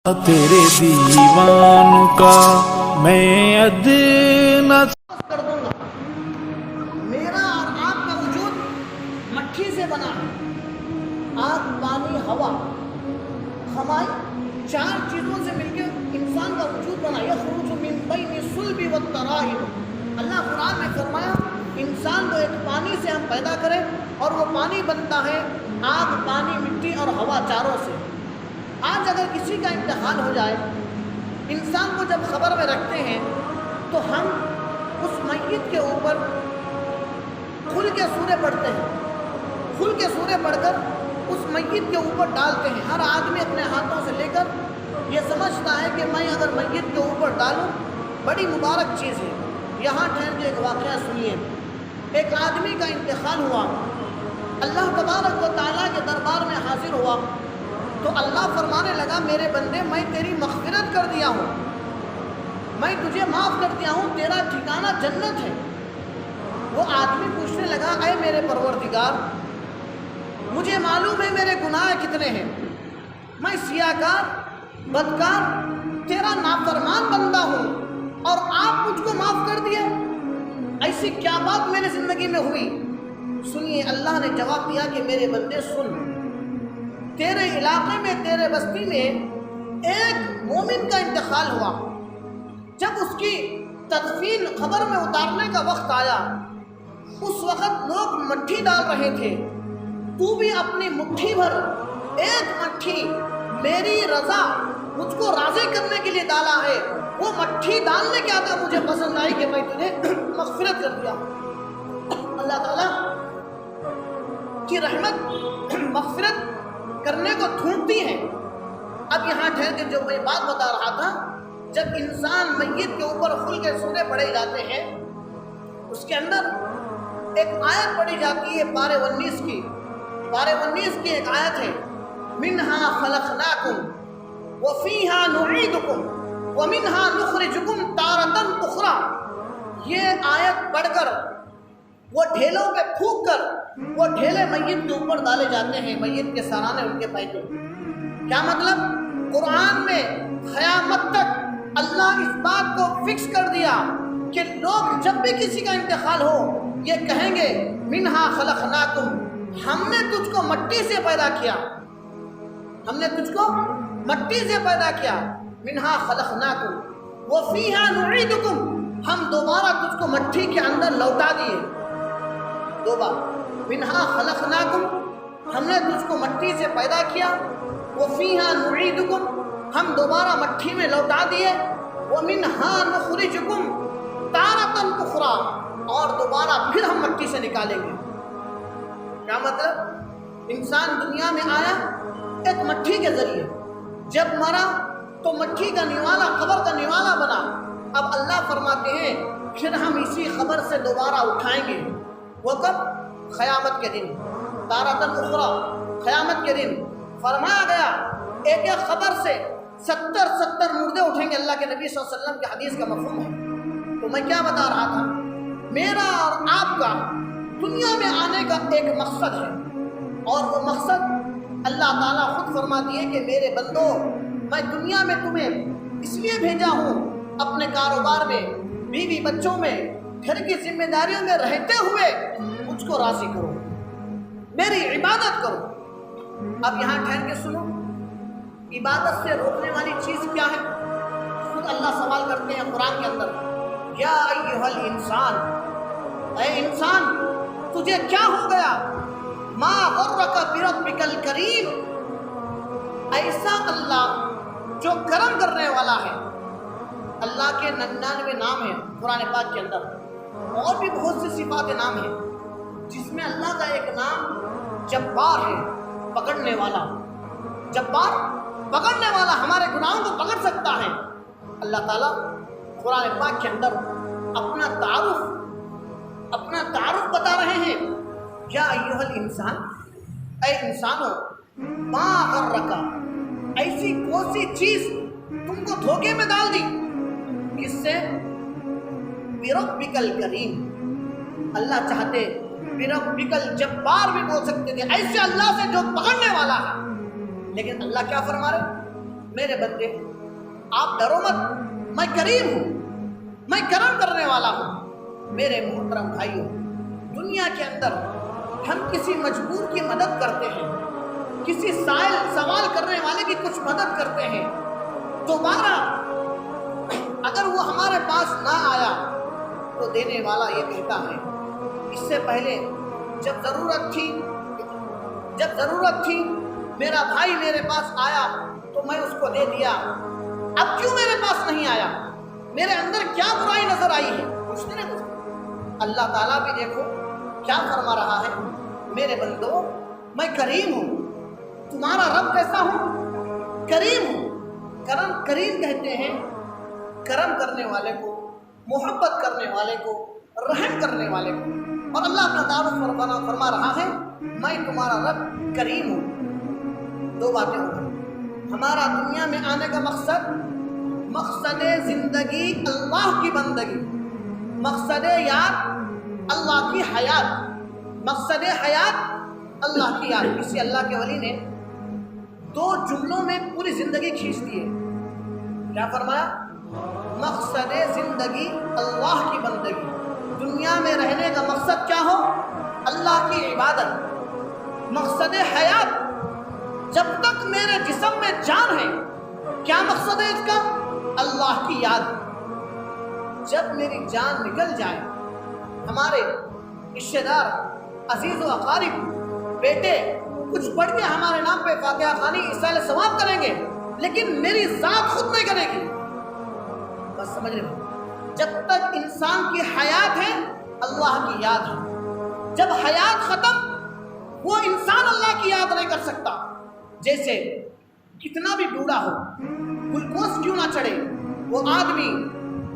تیرے دیوان کا میں ادنا کر دوں گا۔ میرا اور آپ کا وجود مٹی سے بنا ہے۔ آگ، پانی، ہوا، ہماری چار چیزوں سے مل کے انسان کا وجود بنا۔ یخرج من بین الصلب والترائب۔ اللہ قرآن میں فرمایا انسان کو ایک پانی سے ہم پیدا کریں اور وہ پانی بنتا ہے آگ، پانی، مٹی اور ہوا چاروں سے۔ آج اگر کسی کا انتقال ہو جائے، انسان کو جب خبر میں رکھتے ہیں تو ہم اس میت کے اوپر کھل کے سورے پڑھتے ہیں، کھل کے سورے پڑھ کر اس میت کے اوپر ڈالتے ہیں۔ ہر آدمی اپنے ہاتھوں سے لے کر یہ سمجھتا ہے کہ میں اگر میت کے اوپر ڈالوں بڑی مبارک چیز ہے۔ یہاں ٹھہر کے ایک واقعہ سنیے۔ ایک آدمی کا انتقال ہوا، اللہ تبارک و تعالیٰ کے دربار میں حاضر ہوا تو اللہ فرمانے لگا میرے بندے میں تیری مغفرت کر دیا ہوں، میں تجھے معاف کر دیا ہوں، تیرا ٹھکانہ جنت ہے۔ وہ آدمی پوچھنے لگا اے میرے پروردگار، مجھے معلوم ہے میرے گناہ کتنے ہیں، میں سیاہکار، بدکار، تیرا نافرمان بندہ ہوں اور آپ مجھ کو معاف کر دیا، ایسی کیا بات میرے زندگی میں ہوئی؟ سنیے، اللہ نے جواب دیا کہ میرے بندے سن، تیرے علاقے میں، تیرے بستی میں ایک مومن کا انتقال ہوا، جب اس کی تدفین قبر میں اتارنے کا وقت آیا، اس وقت لوگ مٹھی ڈال رہے تھے، تو بھی اپنی مٹھی بھر ایک مٹھی میری رضا مجھ کو راضی کرنے کے لیے ڈالا ہے، وہ مٹھی ڈالنے کے آتا مجھے پسند آئی کہ میں تجھے مغفرت کر دیا۔ اللہ تعالیٰ کی رحمت مغفرت کرنے کو ڈھونڈتی ہے۔ اب یہاں ٹھہر کے جو میں بات بتا رہا تھا، جب انسان میت کے اوپر کھل کے سورے پڑھے جاتے ہیں، اس کے اندر ایک آیت پڑھی جاتی ہے پارے 19 کی، پارے 19 کی ایک آیت ہے، منہا خلقناکم وفیہا نعیدکم ومنہا نخرجکم تارۃ اخری۔ یہ آیت پڑھ کر وہ ڈھیلوں پہ پھونک کر وہ ڈھیلے میت کے اوپر ڈالے جاتے ہیں، میت کے سرانے ان کے پیٹے۔ کیا مطلب؟ قرآن میں قیامت تک اللہ اس بات کو فکس کر دیا کہ لوگ جب بھی کسی کا انتقال ہو یہ کہیں گے منہا خلقناکم، ہم نے تجھ کو مٹی سے پیدا کیا، ہم نے تجھ کو مٹی سے پیدا کیا، منہا خلقناکم وفیہا نعیدکم، ہم دوبارہ تجھ کو مٹی کے اندر لوٹا دیے، دو بار، منہا خلقناکم، ہم نے تجھ کو مٹی سے پیدا کیا، وفیہا نعیدکم، ہم دوبارہ مٹی میں لوٹا دیے، ومنہا نخرجکم تارۃ اخری، اور دوبارہ پھر ہم مٹی سے نکالیں گے۔ کیا مطلب؟ انسان دنیا میں آیا ایک مٹی کے ذریعے، جب مرا تو مٹی کا نوالا، قبر کا نوالا بنا۔ اب اللہ فرماتے ہیں پھر ہم اسی قبر سے دوبارہ اٹھائیں گے، وہ کب؟ قیامت کے دن، تارۃ اخری، قیامت کے دن۔ فرمایا گیا ایک ایک قبر سے 70 مردے اٹھیں گے، اللہ کے نبی صلی اللہ علیہ وسلم کی حدیث کا مفہوم ہے۔ تو میں کیا بتا رہا تھا، میرا اور آپ کا دنیا میں آنے کا ایک مقصد ہے، اور وہ مقصد اللہ تعالیٰ خود فرماتی ہے کہ میرے بندو میں دنیا میں تمہیں اس لیے بھیجا ہوں، اپنے کاروبار میں، بیوی بچوں میں، گھر کی ذمہ داریوں میں رہتے ہوئے مجھ کو راضی کرو، میری عبادت کرو۔ اب یہاں ٹھہر کے سنو، عبادت سے روکنے والی چیز کیا ہے؟ خود اللہ سوال کرتے ہیں قرآن کے اندر، یا ایھا الانسان، اے انسان تجھے کیا ہو گیا، ما غرک بربک الکریم، ایسا اللہ جو کرم کرنے والا ہے۔ اللہ کے 99 نام ہیں قرآن پاک کے اندر، اور بھی بہت سی صفات نام ہیں، جس میں اللہ کا ایک نام جبار ہے، پکڑنے والا۔ جبار پکڑنے والا، ہمارے گناہوں کو پکڑ سکتا ہے۔ اللہ تعالیٰ قرآن پاک کے اندر اپنا تعارف بتا رہے ہیں، یا ایھا الانسان، اے انسانو، ما غرک، ایسی کون سی چیز تم کو دھوکے میں ڈال دی، کس سے؟ بربک الکریم، اللہ چاہتے بربک الجبار بھی بول سکتے تھے، ایسے اللہ سے جو پکڑنے والا ہے، لیکن اللہ کیا فرما رہے؟ میرے بندے آپ ڈرو مت، میں کریم ہوں، میں کرم کرنے والا ہوں۔ میرے محترم بھائیوں، دنیا کے اندر ہم کسی مجبور کی مدد کرتے ہیں، کسی سائل سوال کرنے والے کی کچھ مدد کرتے ہیں، دوبارہ اگر وہ ہمارے پاس نہ آیا تو دینے والا یہ کہتا ہے اس سے پہلے جب ضرورت تھی میرا بھائی میرے پاس آیا تو میں اس کو دے دیا، اب کیوں میرے پاس نہیں آیا؟ میرے اندر کیا برائی نظر آئی ہے؟ پوچھتے نا کچھ۔ اللہ تعالیٰ بھی دیکھو کیا فرما رہا ہے، میرے بندو میں کریم ہوں، تمہارا رب کیسا ہوں؟ کریم ہوں۔ کریم کہتے ہیں کرم کرنے والے کو، محبت کرنے والے کو، رحم کرنے والے کو، اور اللہ اپنا تعارف فرما رہا ہے میں تمہارا رب کریم ہوں۔ دو باتیں ہوتی ہیں، ہمارا دنیا میں آنے کا مقصد زندگی اللہ کی بندگی، مقصد یاد اللہ کی حیات، مقصد حیات اللہ کی یاد۔ کسی اللہ کے ولی نے 2 جملوں میں پوری زندگی کھینچ دی ہے۔ کیا فرمایا؟ مقصد زندگی اللہ کی بندگی، دنیا میں رہنے کا مقصد کیا ہو؟ اللہ کی عبادت۔ مقصد حیات، جب تک میرے جسم میں جان ہے کیا مقصد ہے اس کا؟ اللہ کی یاد۔ جب میری جان نکل جائے، ہمارے رشتے دار، عزیز و اقارب، بیٹے کچھ پڑھ کے ہمارے نام پہ فاتحہ خوانی ایصال ثواب کریں گے، لیکن میری ذات خود نہیں کرے گی۔ بس سمجھ رہے ہو، جب تک انسان کی حیات ہے اللہ کی یاد ہے، جب حیات ختم وہ انسان اللہ کی یاد نہیں کر سکتا۔ جیسے کتنا بھی بوڑھا ہو، گلوکوز کیوں نہ چڑھے، وہ آدمی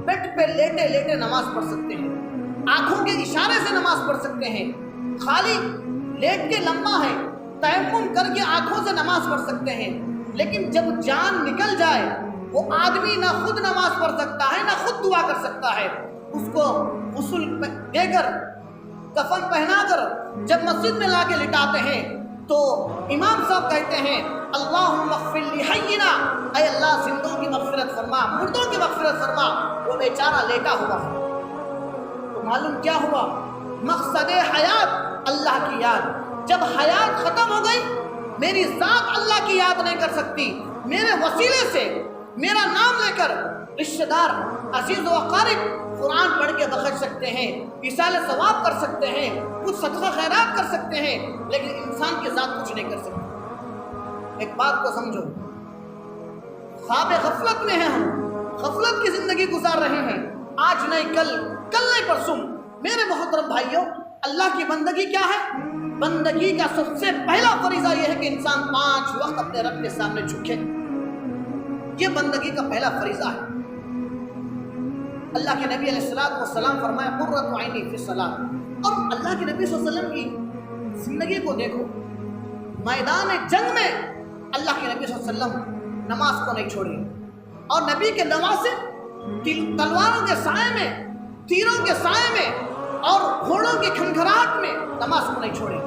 بیڈ پہ لیٹے لیٹے نماز پڑھ سکتے ہیں، آنکھوں کے اشارے سے نماز پڑھ سکتے ہیں، خالی لیٹ کے لمبا ہے تیمم کر کے آنکھوں سے نماز پڑھ سکتے ہیں، لیکن جب جان نکل جائے وہ آدمی نہ خود نماز پڑھ سکتا ہے نہ خود دعا کر سکتا ہے۔ اس کو غسل دے کر، کفن پہنا کر جب مسجد میں لا کے لٹاتے ہیں تو امام صاحب کہتے ہیں اللہم اغفر لحینا، اے اللہ زندوں کی مغفرت فرما، مردوں کی مغفرت فرما۔ وہ بیچارہ لیٹا ہوا ہے تو معلوم کیا ہوا؟ مقصد حیات اللہ کی یاد۔ جب حیات ختم ہو گئی، میری ذات اللہ کی یاد نہیں کر سکتی، میرے وسیلے سے میرا نام لے کر رشتہ دار، عزیز و اقارب قرآن پڑھ کے بخش سکتے ہیں، ایصال ثواب کر سکتے ہیں، کچھ صدقہ خیرات کر سکتے ہیں، لیکن انسان کی ذات کچھ نہیں کر سکتی۔ ایک بات کو سمجھو، خواب غفلت میں ہیں ہم، غفلت کی زندگی گزار رہے ہیں، آج نہیں کل نہیں پرسوں۔ میرے محترم بھائیوں، اللہ کی بندگی کیا ہے؟ بندگی کا سب سے پہلا فریضہ یہ ہے کہ انسان 5 وقت اپنے رب کے سامنے جھکے، یہ بندگی کا پہلا فریضہ ہے۔ اللہ کے نبی علیہ السلام فرمایا قرۃ عینی فی الصلاۃ، اور اللہ کے نبی صلی اللہ علیہ وسلم کی زندگی کو دیکھو، میدان جنگ میں اللہ کے نبی صلی اللہ علیہ وسلم نماز کو نہیں چھوڑی، اور نبی کے نواسے تلواروں کے سائے میں، تیروں کے سائے میں اور گھوڑوں کی کھنکھراہٹ میں نماز کو نہیں چھوڑے۔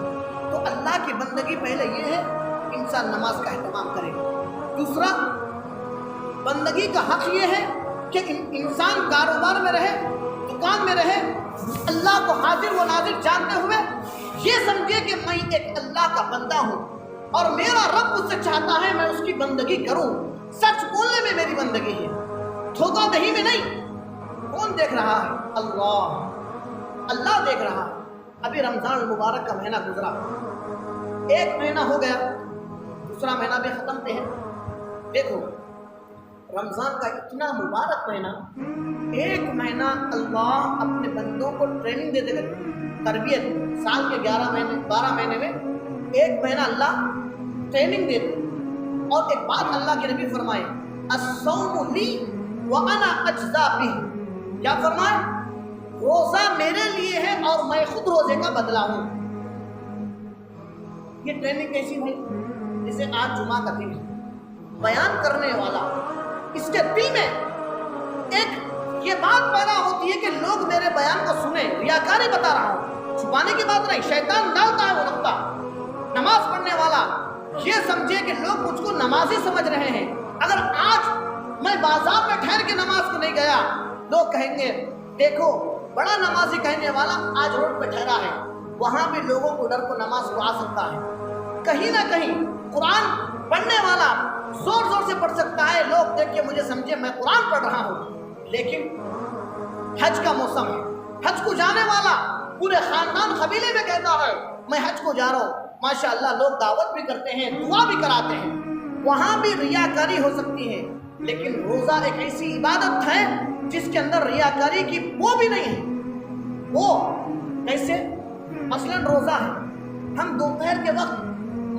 تو اللہ کی بندگی پہلے یہ ہے انسان نماز کا اہتمام کرے۔ دوسرا، بندگی کا حق یہ ہے کہ انسان کاروبار میں رہے، دکان میں رہے، اللہ کو حاضر و ناظر جانتے ہوئے یہ سمجھے کہ میں ایک اللہ کا بندہ ہوں اور میرا رب مجھ سے چاہتا ہے میں اس کی بندگی کروں۔ سچ بولنے میں میری بندگی ہے، دھوکہ دہی میں نہیں۔ کون دیکھ رہا ہے؟ اللہ دیکھ رہا ہے۔ ابھی رمضان المبارک کا مہینہ گزرا، 1 مہینہ ہو گیا، دوسرا مہینہ بھی ختم پہ ہے۔ دیکھو رمضان کا اتنا مبارک مہینہ، 1 مہینہ اللہ اپنے بندوں کو ٹریننگ دے دے گا، تربیت۔ سال کے 12 مہینے میں 1 مہینہ اللہ ٹریننگ دے دے۔ اور ایک بات اللہ کے نبی فرمائے الصوم لی وانا اجزا بہ، کیا فرمائے؟ روزہ میرے لیے ہے اور میں خود روزے کا بدلہ ہوں۔ یہ ٹریننگ کیسی ہوئی؟ جسے آج جمعہ کا دن ہے، بیان کرنے والا اس کے دل میں ایک یہ بات پیدا ہوتی ہے کہ لوگ میرے بیان کو سنیں، ریاکاری بتا رہا ہوں، چھپانے کی بات نہیں، شیطان ڈالتا ہے وہ نقطہ۔ نماز پڑھنے والا یہ سمجھے کہ لوگ مجھ کو نمازی سمجھ رہے ہیں، اگر آج میں بازار میں ٹھہر کے نماز کو نہیں گیا، لوگ کہیں گے دیکھو بڑا نمازی کہنے والا آج روڈ پہ ٹھہرا ہے، وہاں بھی لوگوں کو ڈر کو نماز کو آ سکتا ہے۔ کہیں نہ کہیں قرآن پڑھنے والا زور زور سے پڑھ سکتا ہے، لوگ دیکھ کے مجھے سمجھے میں قرآن پڑھ رہا ہوں، لیکن حج کا موسم ہے، حج کو جانے والا پورے خاندان قبیلے میں کہتا ہے میں حج کو جا رہا ہوں، ماشاءاللہ لوگ دعوت بھی کرتے ہیں، دعا بھی کراتے ہیں، وہاں بھی ریاکاری ہو سکتی ہے۔ لیکن روزہ ایک ایسی عبادت ہے جس کے اندر ریاکاری کی وہ بھی نہیں ہے۔ وہ کیسے؟ مثلاً روزہ ہے، ہم دوپہر کے وقت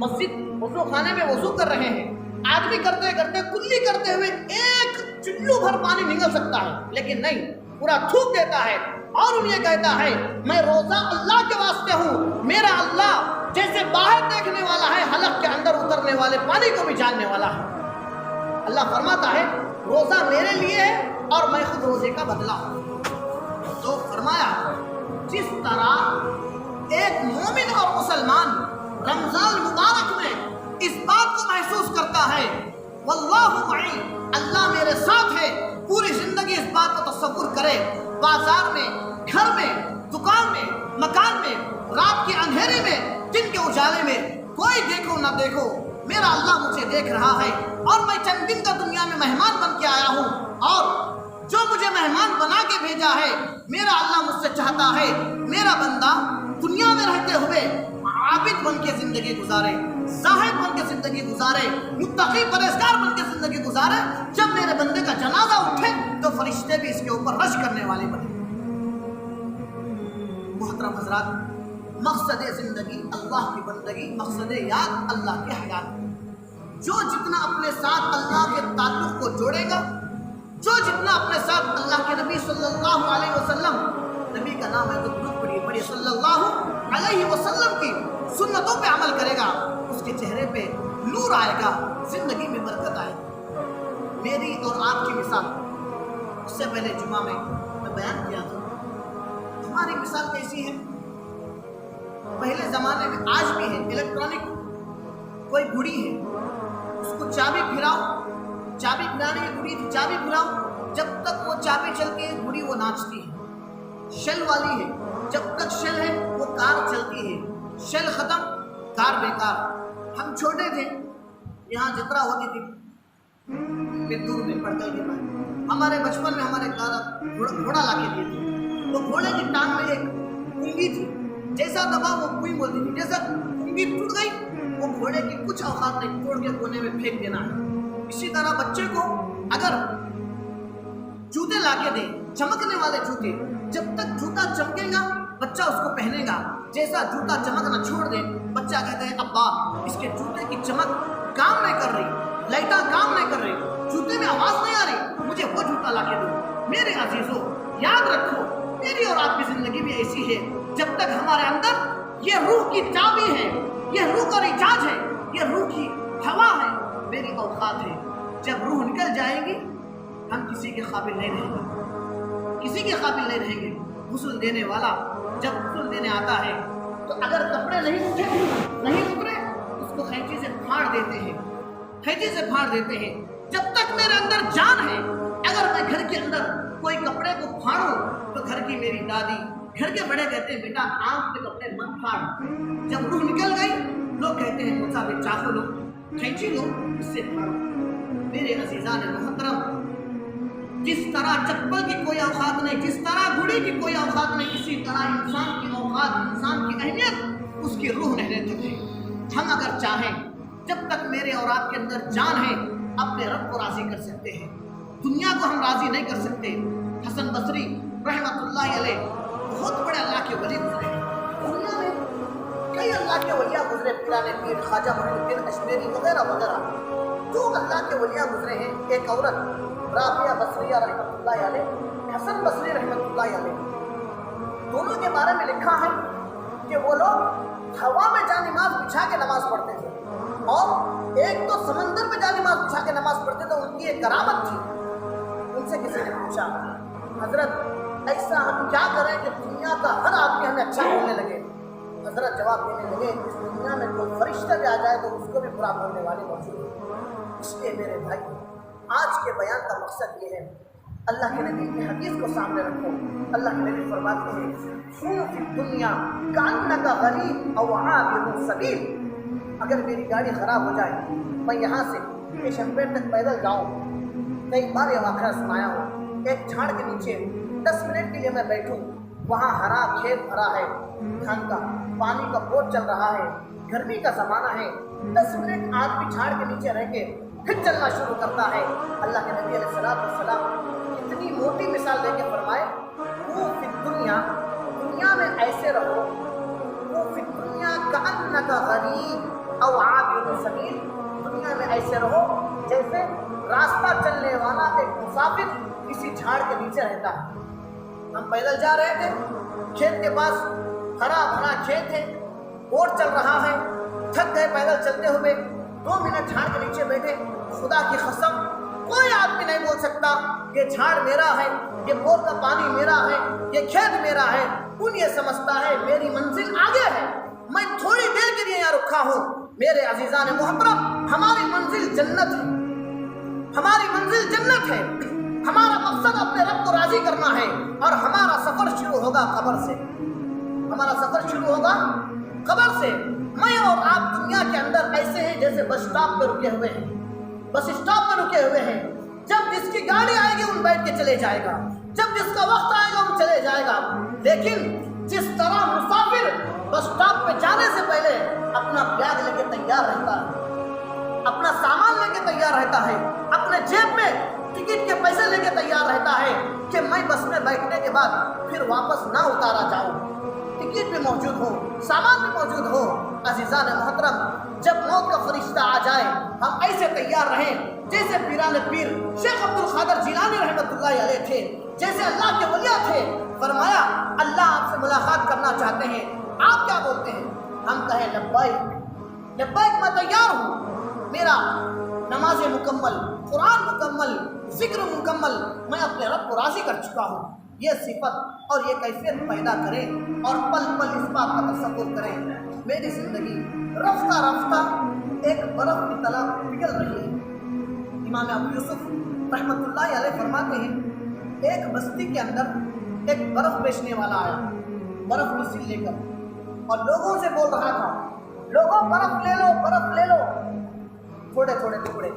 مسجد وضو خانے میں وضو کر رہے ہیں، آدمی کرتے کرتے کلی کرتے ہوئے ایک چلو بھر پانی نکل سکتا ہے، لیکن نہیں، پورا تھوک دیتا ہے اور انہیں کہتا ہے میں روزہ اللہ کے واسطے ہوں، میرا اللہ جیسے باہر دیکھنے والا ہے حلق کے اندر اترنے والے پانی کو بھی جاننے والا ہے۔ اللہ فرماتا ہے روزہ میرے لیے ہے اور میں خود روزے کا بدلہ ہوں۔ تو فرمایا جس طرح ایک مومن اور مسلمان رمضان مبارک میں اس بات کو محسوس کرتا ہے واللہ معی، اللہ میرے ساتھ ہے، پوری زندگی اس بات کو تصور کرے، بازار میں، گھر میں، دکان میں، مکان میں، رات کے اندھیرے میں، دن کے اجالے میں، کوئی دیکھو نہ دیکھو میرا اللہ مجھے دیکھ رہا ہے اور میں چند دن کا دنیا میں مہمان بن کے آیا ہوں، اور جو مجھے مہمان بنا کے بھیجا ہے میرا اللہ مجھ سے چاہتا ہے میرا بندہ دنیا میں رہتے ہوئے عابد بن کے زندگی گزارے، زاہد بن کے زندگی گزارے، متقی پرہیزگار بن کے زندگی گزارے، جب میرے بندے کا جنازہ اٹھے تو فرشتے بھی اس کے اوپر رش کرنے والے بنے۔ محترم حضرات، مقصد زندگی اللہ کی بندگی، مقصد یاد اللہ کی حیات۔ جو جتنا اپنے ساتھ اللہ کے تعلق کو جوڑے گا، جو جتنا اپنے ساتھ اللہ کے نبی صلی اللہ علیہ وسلم، نبی کا نام ہے تو درود پڑھیے صلی اللہ علیہ وسلم کی سنتوں پہ عمل کرے گا، اس کے چہرے پہ نور آئے گا، زندگی میں برکت آئے گی۔ میری اور آپ کی مثال اس سے پہلے جمعہ میں بیان کیا تھا، ہماری مثال کیسی ہے؟ پہلے زمانے میں، آج بھی ہے، الیکٹرانک کوئی گھڑی ہے، اس کو چابی پھراؤ، چابی پھرانے کی گھڑی تھی، چابی پھراؤ، جب تک وہ چابی چلتی ہے گھڑی وہ ناچتی ہے۔ شل والی ہے، جب تک شل ہے وہ کار چلتی ہے، شل ختم کار بیکار۔ ہم چھوٹے تھے، یہاں جترا ہوتی تھی پتور میں پڑکل کے پاس، ہمارے بچپن میں ہمارے دادا گھوڑا لا کے دیے تھے، تو گھوڑے کی ٹانگ میں ایک کنگھی تھی، جیسا دبا وہ کوئی بولتی تھی، جیسا کنگھی ٹوٹ گئی وہ گھوڑے کی کچھ اوقات نہیں، توڑ کے کونے میں پھینک دینا ہے۔ اسی طرح بچے کو اگر جوتے لا کے دیں، چمکنے والے جوتے، جب تک جوتا چمکے گا بچہ اس کو پہنے گا، جیسا جوتا چمکنا چھوڑ دے بچہ کہتا ہے ابا اس کے جوتے کی چمک کام نہیں کر رہی، لائٹاں کام نہیں کر رہی، جوتے میں آواز نہیں آ رہی، مجھے وہ جوتا لا کے دو۔ میرے عزیزوں، یاد رکھو میری اور آپ کی زندگی بھی ایسی ہے، جب تک ہمارے اندر یہ روح کی چابی ہے، یہ روح کا ریچارج ہے، یہ روح کی ہوا ہے، میری اوقات ہے، جب روح نکل جائے گی ہم کسی کے قابل نہیں رہیں گے، کسی کے قابل نہیں رہیں گے۔ غسل دینے والا جب غسل دینے آتا ہے تو اگر کپڑے نہیں اٹھے نہیں اترے اس کو خینچی سے پھاڑ دیتے ہیں، خینچی سے پھاڑ دیتے ہیں۔ جب تک میرے اندر جان ہے، اگر میں گھر کے اندر کوئی کپڑے کو پھاڑوں تو گھر کی میری دادی، گھر کے بڑے کہتے ہیں بیٹا آنکھ کے کپڑے مت پھاڑ۔ جب روح نکل گئی لوگ کہتے ہیں مجھا بھی چاقو لو، کھینچی لو، اس سے پھاڑو۔ میرے عزیزان محترم، جس طرح چپل کی کوئی اوقات نہیں، جس طرح گھڑی کی کوئی اوقات نہیں، اسی طرح انسان کی اوقات، انسان کی اہمیت اس کی روح رہنے تک ہے۔ ہم اگر چاہیں جب تک میرے اور آپ کے اندر جان ہے اپنے رب کو راضی کر سکتے ہیں، دنیا کو ہم راضی نہیں کر سکتے۔ حسن بصری رحمۃ اللہ علیہ بہت بڑے اللہ کے ولی گزرے ہیں، دنیا میں کئی اللہ کے ولیاں گزرے، پیرانے پیر، خواجہ معین الدین اشمیری وغیرہ وغیرہ، جو اللہ کے ولیاں گزرے ہیں۔ ایک عورت رابعہ بصریہ رحمۃ اللہ علیہ، حسن بصری رحمۃ اللہ علیہ، دونوں کے بارے میں لکھا ہے کہ وہ لوگ ہوا میں جا نماز بچھا کے نماز پڑھتے تھے، اور ایک تو سمندر میں جا نماز بچھا کے نماز پڑھتے تھے، ان کی ایک کرامت تھی۔ ان سے کسی نے پوچھا حضرت ایسا ہم کیا کریں کہ دنیا کا ہر آدمی ہمیں اچھا بولنے لگے؟ حضرت جواب دینے لگے اس دنیا میں کوئی فرشتہ بھی آ جائے تو اس کو بھی برا بولنے والے موجود ہیں۔ اس لیے میرے بھائی آج کے بیان کا مقصد یہ ہے، اللہ کے نبی کی حدیث کو سامنے رکھو۔ اللہ کے نبی فرماتے ہیں کون فی الدنیا کانک غریب او عابر سبیل، اگر میری گاڑی خراب ہو جائے، میں یہاں سے اسٹیشن پیٹ تک پیدل جاؤں، کئی بار یہ واقعہ سنایا ہوں، ایک جھاڑ کے نیچے 10 منٹ کے لیے میں بیٹھوں، وہاں ہرا کھیت بھرا ہے، دھان کا پانی کا بوٹ چل رہا ہے، گرمی کا زمانہ ہے، 10 منٹ آدمی جھاڑ کے نیچے رہ کے پھر چلنا شروع کرتا ہے۔ اللہ کے نبی علیہ السلام اتنی موٹی مثال دے کے فرمائے وہ فی الدنیا، دنیا میں ایسے رہو، وہ فی الدنیا کأنک غریب او عابر سبیل، دنیا میں ایسے رہو جیسے راستہ چلنے والا ایک مسافر کسی جھاڑ کے نیچے رہتا ہے۔ ہم پیدل جا رہے تھے، کھیت کے پاس ہرا بھرا کھیت ہے، بوٹ چل رہا ہے، تھک گئے پیدل چلتے ہوئے، 2 منٹ جھاڑ کے نیچے بیٹھے، خدا کی قسم کوئی آدمی نہیں بول سکتا یہ جھاڑ میرا ہے، یہ بوٹ کا پانی میرا ہے، یہ کھیت میرا ہے، کون یہ سمجھتا ہے میری منزل آگے ہے، میں تھوڑی دیر کے لیے یہاں رکھا ہوں۔ میرے عزیزان محترم، ہماری منزل جنت ہے، ہماری منزل جنت ہے، ہمارا مقصد اپنے رب کو راضی کرنا ہے، اور ہمارا سفر شروع ہوگا قبر سے، ہمارا سفر شروع ہوگا قبر سے۔ میں اور آپ دنیا کے اندر ایسے ہیں جیسے بس اسٹاپ پہ رکے ہوئے ہیں، بس اسٹاپ پہ رکے ہوئے ہیں، جب جس کی گاڑی آئے گی ان بیٹھ کے چلے جائے گا، جب جس کا وقت آئے گا ان چلے جائے گا۔ لیکن جس طرح مسافر بس اسٹاپ پہ جانے سے پہلے اپنا بیگ لے کے تیار رہتا ہے، اپنا سامان لے کے تیار رہتا ہے، اپنے جیب میں ٹکٹ کے پیسے لے کے تیار رہتا ہے کہ میں بس میں بیٹھنے کے بعد پھر واپس نہ اتارا جاؤں، ٹکٹ بھی موجود ہو، سامان بھی موجود ہو۔ عزیزان محترم، جب موت کا فرشتہ آ جائے ہم ایسے تیار رہیں جیسے پیران پیر شیخ عبد القادر جیلانی رحمۃ اللہ علیہ تھے، جیسے اللہ کے ولیٰ تھے۔ فرمایا اللہ آپ سے ملاقات کرنا چاہتے ہیں، آپ کیا بولتے ہیں؟ ہم کہیں لبیک، لبیک میں تیار ہوں، میرا نماز مکمل، قرآن مکمل، ذکر مکمل، میں اپنے رب کو راضی کر چکا ہوں۔ یہ صفت اور یہ کیفیت پیدا کریں اور پل پل اس بات کا تصور کریں میری زندگی رفتہ رفتہ ایک برف کی طرح پگھل رہی ہے۔ امام ابو یوسف رحمۃ اللہ علیہ فرماتے ہیں ایک بستی کے اندر ایک برف بیچنے والا آیا، برف کی سل لے کر، اور لوگوں سے بول رہا تھا لوگوں برف لے لو، برف لے لو، تھوڑے تھوڑے ٹکڑے۔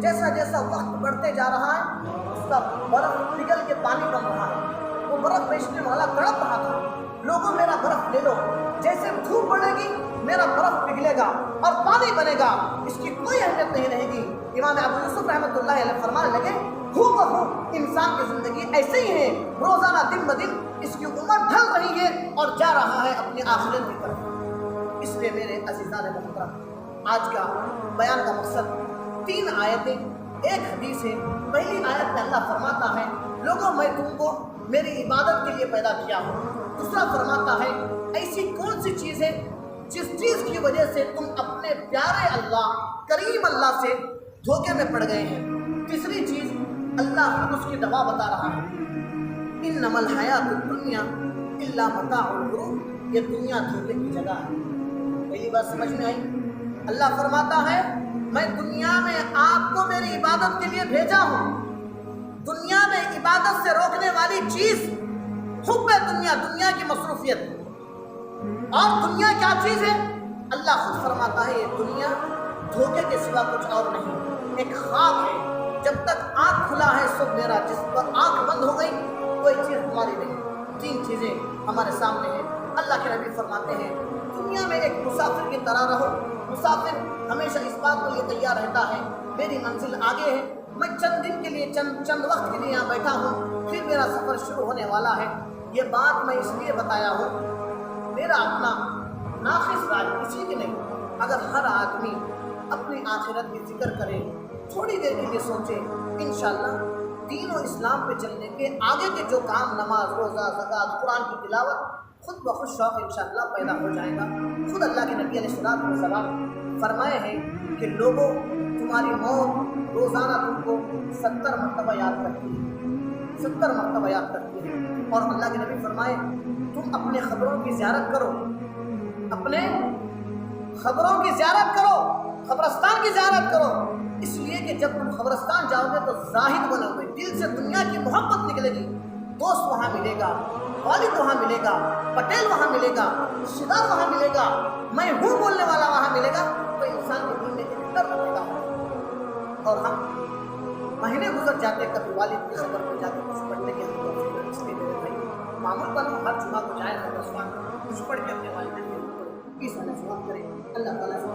جیسا جیسا وقت بڑھتے جا رہا ہے اس کا برف پگھل کے پانی بن رہا ہے، وہ برف بیچنے والا تڑپ رہا تھا لوگوں میرا برف لے لو، جیسے دھوپ بڑھے گی میرا برف پگھلے گا اور پانی بنے گا، اس کی کوئی اہمیت نہیں رہے گی۔ امام ابو یوسف رحمۃ اللہ علیہ فرمانے لگے ہو بہو انسان کی زندگی ایسے ہی ہے، روزانہ دن بدن اس کی عمر ڈھل رہی ہے اور جا رہا ہے اپنی آخرت کی طرف۔ اس لیے میرے عزیزان محترم، آج کا بیان کا مقصد 3 آیتیں، ایک حدیث ہے۔ پہلی آیت میں اللہ فرماتا ہے لوگوں میں تم کو میری عبادت کے لیے پیدا کیا ہوں۔ دوسرا فرماتا ہے ایسی کون سی چیز ہے جس چیز کی وجہ سے تم اپنے پیارے اللہ کریم اللہ سے دھوکے میں پڑ گئے ہیں۔ تیسری چیز اللہ خود اس کی دوا بتا رہا ہے، انما الحیات الدنیا الا متاع الغرور، یہ دنیا دھوکے کی جگہ ہے۔ پہلی بات سمجھ میں آئی؟ اللہ فرماتا ہے میں دنیا میں آپ کو میری عبادت کے لیے بھیجا ہوں۔ دنیا میں عبادت سے روکنے والی چیز حب دنیا، دنیا کی مصروفیت، اور دنیا کیا چیز ہے؟ اللہ خود فرماتا ہے یہ دنیا دھوکے کے سوا کچھ اور نہیں، ایک خواب ہے، جب تک آنکھ کھلا ہے سب میرا، جس پر آنکھ بند ہو گئی کوئی چیز ہماری نہیں۔ 3 چیزیں ہمارے سامنے ہیں۔ اللہ کے نبی فرماتے ہیں دنیا میں ایک مسافر کی طرح رہو۔ مسافر ہمیشہ اس بات کے لیے تیار رہتا ہے میری منزل آگے ہے، میں چند دن کے لیے چند وقت کے لیے یہاں بیٹھا ہوں، پھر میرا سفر شروع ہونے والا ہے۔ یہ بات میں اس لیے بتایا ہوں، میرا اپنا ناقص رائے کسی کی نہیں، اگر ہر آدمی اپنی آخرت کی فکر کرے، تھوڑی دیر کے لیے سوچے، انشاءاللہ دین و اسلام پہ چلنے کے آگے کے جو کام، نماز، روزہ، زکوٰۃ، قرآن کی تلاوت، خود بخود شوق انشاءاللہ پیدا ہو جائے گا۔ خود اللہ کے نبی علیہ السلام فرمائے ہیں کہ لوگوں تمہاری موت روزانہ تم کو 70 مرتبہ یاد کرتی ہے، 70 مرتبہ یاد کرتی ہے، اور اللہ کے نبی فرمائے تم اپنے قبروں کی زیارت کرو، اپنے خبروں کی زیارت کرو، قبرستان کی زیارت کرو، اس لیے کہ جب تم قبرستان جاؤ گے تو زاہد بنو گے، دل سے دنیا کی محبت نکلے گی، دوست وہاں ملے گا، والد وہاں ملے گا، پٹیل وہاں ملے گا، رشتے دار وہاں ملے گا، میں ہوں بولنے والا وہاں ملے گا، تو انسان کے دل میں ایک ڈر رہے گا۔ اور ہم مہینے گزر جاتے کبھی والد کی خبر پہ جاتے کچھ پڑھنے کے اندر، اس لیے میرے بھائی معمول پر ہر جمعہ کو جائے قبرستان کچھ پڑھ کے اپنے والدین کے اوپر اس طرح سوال کریں، اللہ تعالیٰ سے